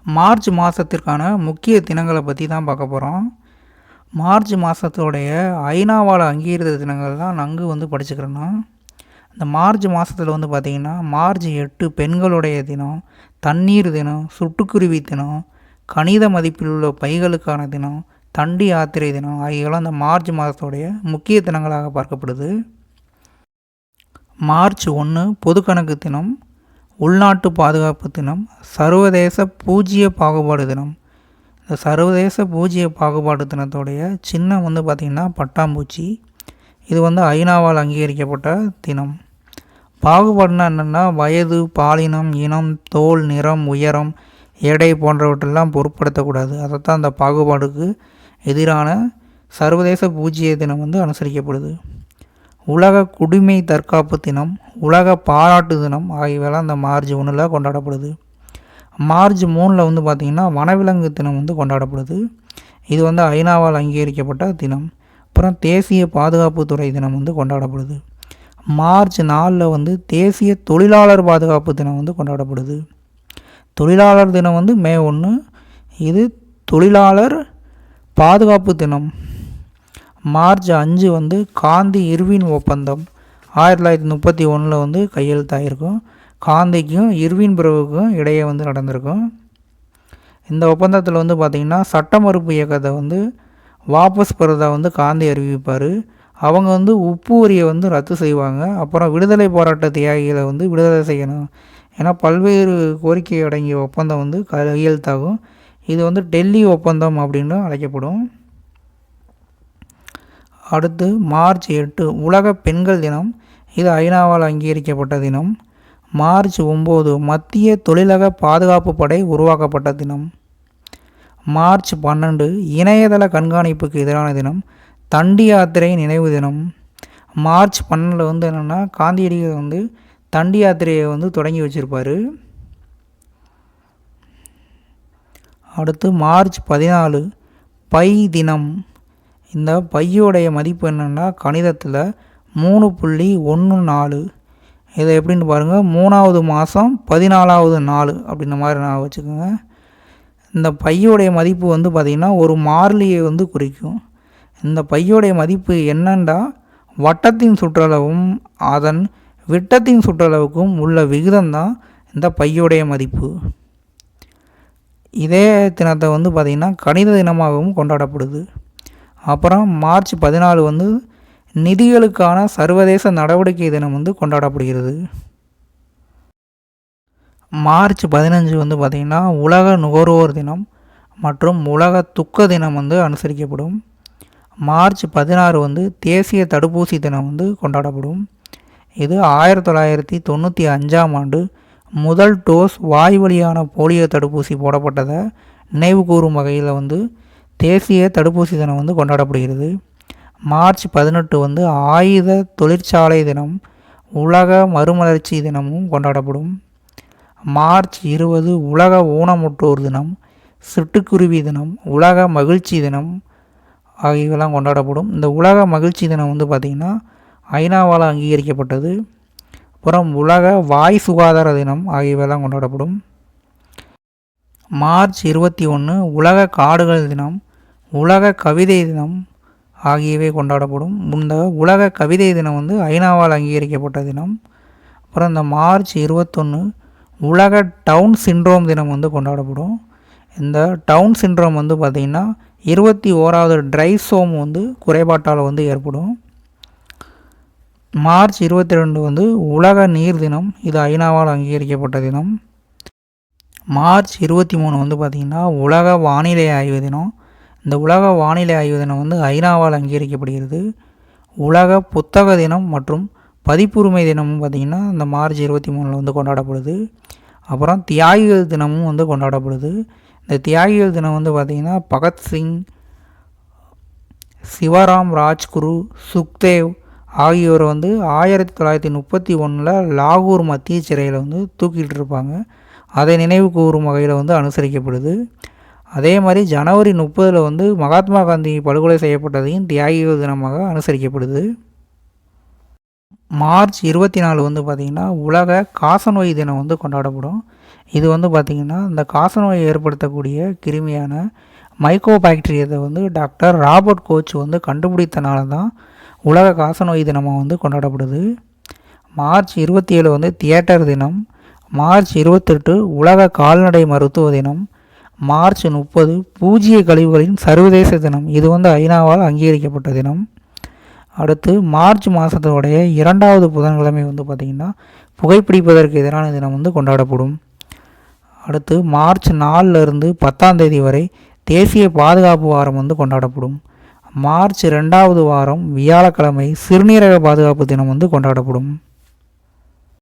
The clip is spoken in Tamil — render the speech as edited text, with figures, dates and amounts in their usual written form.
மார்ச் மாதத்திற்கான முக்கிய தினங்களை பற்றி தான் பார்க்க போகிறோம். மார்ச் மாதத்தோடைய ஐநாவால் அங்கீகரித்த தினங்கள் தான் நன்கு படிச்சுக்கிறோன்னா, இந்த மார்ச் மாதத்தில் பார்த்திங்கன்னா மார்ச் 8 பெண்களுடைய தினம், தண்ணீர் தினம், சுட்டுக்குருவி தினம், கணித மதிப்பில் உள்ள பைகளுக்கான தினம், தண்டி யாத்திரை தினம் ஆகியவெல்லாம் இந்த மார்ச் மாதத்துடைய முக்கிய தினங்களாக பார்க்கப்படுது. மார்ச் 1 பொதுக்கணக்கு தினம், உள்நாட்டு பாதுகாப்பு தினம், சர்வதேச பூஜ்ஜிய பாகுபாடு தினம். இந்த சர்வதேச பூஜ்ஜிய பாகுபாடு தினத்தோடைய சின்னம் பார்த்திங்கன்னா பட்டாம்பூச்சி. இது ஐநாவால் அங்கீகரிக்கப்பட்ட தினம். பாகுபாடுனா என்னென்னா வயது, பாலினம், இனம், தோல், நிறம், உயரம், எடை போன்றவற்றெல்லாம் பொருட்படுத்தக்கூடாது. அதைத்தான் அந்த பாகுபாடுக்கு எதிரான சர்வதேச பூஜ்ஜிய தினம் அனுசரிக்கப்படுது. உலக குடிமை தற்காப்பு தினம், உலக பாராட்டு தினம் ஆகியவெல்லாம் இந்த மார்ச் 1 கொண்டாடப்படுது. மார்ச் 3 பார்த்திங்கன்னா வனவிலங்கு தினம் கொண்டாடப்படுது. இது ஐநாவால் அங்கீகரிக்கப்பட்ட தினம். அப்புறம் தேசிய பாதுகாப்புத்துறை தினம் கொண்டாடப்படுது. மார்ச் 4 தேசிய தொழிலாளர் பாதுகாப்பு தினம் கொண்டாடப்படுது. தொழிலாளர் தினம் மே 1. இது தொழிலாளர் பாதுகாப்பு தினம். மார்ச் 5 காந்தி இர்வின் ஒப்பந்தம் 1931 கையெழுத்தாகிருக்கும். காந்திக்கும் இர்வின் பிரபுக்கும் இடையே நடந்திருக்கும். இந்த ஒப்பந்தத்தில் பார்த்திங்கன்னா சட்ட மறுப்பு இயக்கத்தை வாபஸ் பெறதா காந்தி அறிவிப்பார். அவங்க உப்பு வரியை ரத்து செய்வாங்க. அப்புறம் விடுதலை போராட்ட தியாகிகளை விடுதலை செய்யணும். ஏன்னா பல்வேறு கோரிக்கை அடங்கிய ஒப்பந்தம் கையெழுத்தாகும். இது டெல்லி ஒப்பந்தம் அப்படின்னு அழைக்கப்படும். அடுத்து மார்ச் 8 உலக பெண்கள் தினம். இது ஐநாவால் அங்கீகரிக்கப்பட்ட தினம். மார்ச் 9 மத்திய தொழிலக பாதுகாப்பு படை உருவாக்கப்பட்ட தினம். மார்ச் 12 இணையதள கண்காணிப்புக்கு எதிரான தினம், தண்டி யாத்திரை நினைவு தினம். மார்ச் 12 என்னென்னா காந்தியடிகள் தண்டி யாத்திரையை தொடங்கி வச்சுருப்பார். அடுத்து மார்ச் 14 பை தினம். இந்த பையோடைய மதிப்பு என்னென்னா கணிதத்தில் 3.14. இதை எப்படின்னு பாருங்கள், 3வது மாதம் 14வது நாள் அப்படின்ற மாதிரி நான் வச்சுக்கோங்க. இந்த பையோடைய மதிப்பு பார்த்திங்கன்னா ஒரு மாறிலியை குறிக்கும். இந்த பையோடைய மதிப்பு என்னண்டா வட்டத்தின் சுற்றளவும் அதன் விட்டத்தின் சுற்றளவுக்கும் உள்ள விகிதம் தான் இந்த பையோடைய மதிப்பு. இதே தினத்தை பார்த்திங்கன்னா கணித தினமாகவும் கொண்டாடப்படுது. அப்புறம் மார்ச் 14 நிதிகளுக்கான சர்வதேச நடவடிக்கை தினம் கொண்டாடப்படுகிறது. மார்ச் 15 பார்த்திங்கன்னா உலக நுகர்வோர் தினம் மற்றும் உலக துக்க தினம் அனுசரிக்கப்படும். மார்ச் 16 தேசிய தடுப்பூசி தினம் கொண்டாடப்படும். இது 1995ஆம் ஆண்டு முதல் டோஸ் வாய் வழியான போலியோ தடுப்பூசி போடப்பட்டதை நினைவு கூறும் வகையில் தேசிய தடுப்பூசி தினம் கொண்டாடப்படுகிறது. மார்ச் 18 ஆயுத தொழிற்சாலை தினம், உலக மறுமலர்ச்சி தினமும் கொண்டாடப்படும். மார்ச் 20 உலக ஊனமுற்றோர் தினம், சிட்டுக்குருவி தினம், உலக மகிழ்ச்சி தினம் ஆகியவெல்லாம் கொண்டாடப்படும். இந்த உலக மகிழ்ச்சி தினம் பார்த்திங்கன்னா ஐநாவால் அங்கீகரிக்கப்பட்டது. அப்புறம் உலக வாய் சுகாதார தினம் ஆகியவெல்லாம் கொண்டாடப்படும். மார்ச் 21 உலக காடுகள் தினம், உலக கவிதை தினம் ஆகியவை கொண்டாடப்படும். இந்த உலக கவிதை தினம் ஐநாவால் அங்கீகரிக்கப்பட்ட தினம். அப்புறம் இந்த மார்ச் 21 உலக டவுன் சிண்ட்ரோம் தினம் கொண்டாடப்படும். இந்த டவுன் சிண்ட்ரோம் பார்த்திங்கன்னா 21வது ட்ரைசோம் குறைபாட்டால் ஏற்படும். மார்ச் 22 உலக நீர் தினம். இது ஐநாவால் அங்கீகரிக்கப்பட்ட தினம். மார்ச் 23 பார்த்திங்கன்னா உலக வானிலை ஆய்வு தினம். இந்த உலக வானிலை ஆய்வு தினம் ஐநாவால் அங்கீகரிக்கப்படுகிறது. உலக புத்தக தினம் மற்றும் பதிப்புரிமை தினமும் பார்த்திங்கன்னா இந்த மார்ச் 23 கொண்டாடப்படுது. அப்புறம் தியாகிகள் தினமும் கொண்டாடப்படுது. இந்த தியாகிகள் தினம் பார்த்திங்கன்னா பகத்சிங், சிவராம் ராஜ்குரு, சுக்தேவ் ஆகியோரை 1931 லாகூர் மத்திய சிறையில் தூக்கிட்டு இருப்பாங்க. அதை நினைவு கூறும் வகையில் அனுசரிக்கப்படுது. அதே மாதிரி ஜனவரி 30 மகாத்மா காந்தி படுகொலை செய்யப்பட்டதையும் தியாகிகள் தினமாக அனுசரிக்கப்படுது. மார்ச் 24 பார்த்திங்கன்னா உலக காசநோய் தினம் கொண்டாடப்படும். இது வந்து பார்த்திங்கன்னா இந்த காசநோயை ஏற்படுத்தக்கூடிய கிருமியான மைக்கோபாக்டீரியத்தை வந்து டாக்டர் ராபர்ட் கோச் வந்து கண்டுபிடித்தனால தான் உலக காசநோய் தினமாக வந்து கொண்டாடப்படுது. மார்ச் 27 வந்து தியேட்டர் தினம். மார்ச் 28 உலக கால்நடை மருத்துவ தினம். மார்ச் 30 பூஜ்ய கழிவுகளின் சர்வதேச தினம். இது வந்து ஐநாவால் அங்கீகரிக்கப்பட்ட தினம். அடுத்து மார்ச் மாதத்தோடைய 2வது புதன்கிழமை வந்து பார்த்திங்கன்னா புகைப்பிடிப்பதற்கு எதிரான தினம் வந்து கொண்டாடப்படும். அடுத்து மார்ச் 4லிருந்து 10ஆம் தேதி வரை தேசிய பாதுகாப்பு வாரம் வந்து கொண்டாடப்படும். மார்ச் 2வது வாரம் வியாழக்கிழமை சிறுநீரக பாதுகாப்பு தினம் வந்து கொண்டாடப்படும்.